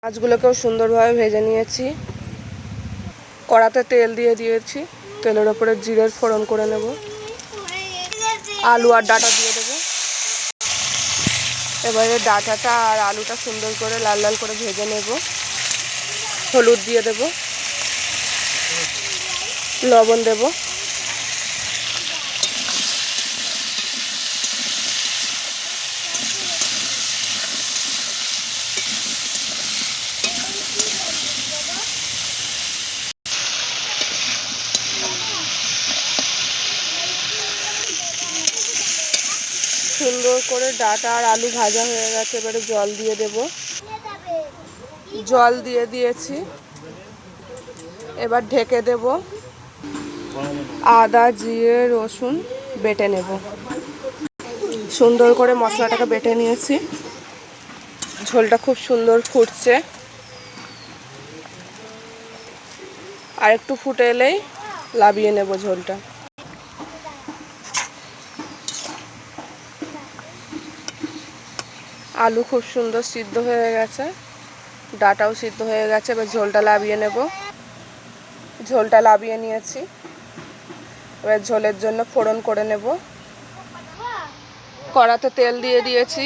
মাছগুলোকেও সুন্দরভাবে ভেজে নিয়েছি। কড়াতে তেল দিয়ে দিয়েছি, তেলের ওপরে জিরের ফোড়ন করে নেব। আলু আর ডাঁটা দিয়ে দেবো। এবারে ডাঁটাটা আর আলুটা সুন্দর করে লাল লাল করে ভেজে নেব। হলুদ দিয়ে দেব, লবণ দেব। সুন্দর করে ডাঁটা আর আলু ভাজা হয়ে গেছে, এবারে জল দিয়ে দেব। জল দিয়ে দিয়েছি, এবার ঢেকে দেব। আদা জিরে রসুন বেটে নেব। সুন্দর করে মশলাটাকে বেটে নিয়েছি। ঝোলটা খুব সুন্দর ফুটছে, আর একটু ফুটে এলেই নামিয়ে নেব ঝোলটা। আলু খুব সুন্দর সিদ্ধ হয়ে গেছে, ডাঁটাও সিদ্ধ হয়ে গেছে। এবার ঝোলটা নামিয়ে নেব। ঝোলটা নামিয়ে নিয়েছি, এবার ঝোলের জন্য ফোড়ন করে নেব। কড়াতে তেল দিয়ে দিয়েছি,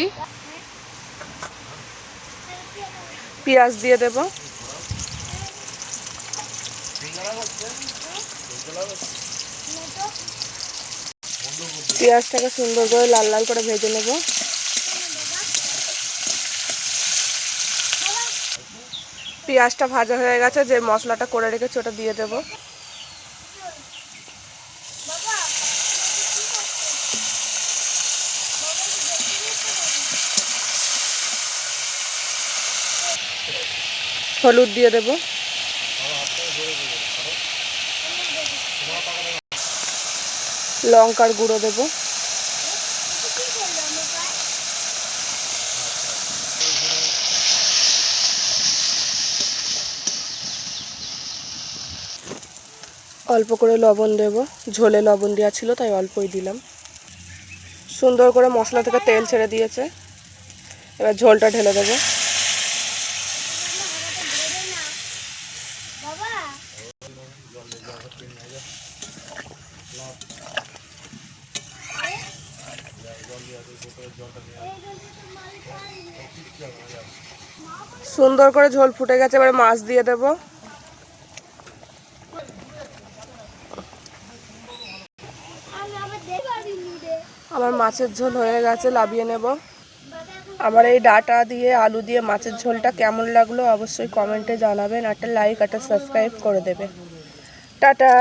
পেঁয়াজ দিয়ে দেব। পেঁয়াজটাকে সুন্দর করে লাল লাল করে ভেজে নেব। পেঁয়াজটা ভাজা হয়ে গেছে, যে মশলাটা করে রেখেছি ওটা দিয়ে দেব। হলুদ দিয়ে দেব, লঙ্কার গুঁড়ো দেব, অল্প করে লবণ দেব। ঝোলে লবণ দেওয়া ছিল তাই অল্পই দিলাম। সুন্দর করে মশলা থেকে তেল ছেড়ে দিয়েছে, এবার ঝোলটা ঢেলে দেব। সুন্দর করে ঝোল ফুটে গেছে, এবারে মাছ দিয়ে দেব। আমার মাছের ঝোল হয়ে গেছে, নামিয়ে নেব। আমার এই ডাঁটা দিয়ে আলু দিয়ে মাছের ঝোলটা কেমন লাগলো অবশ্যই কমেন্টে জানাবেন। একটা লাইক একটা সাবস্ক্রাইব করে দেবে। টাটা।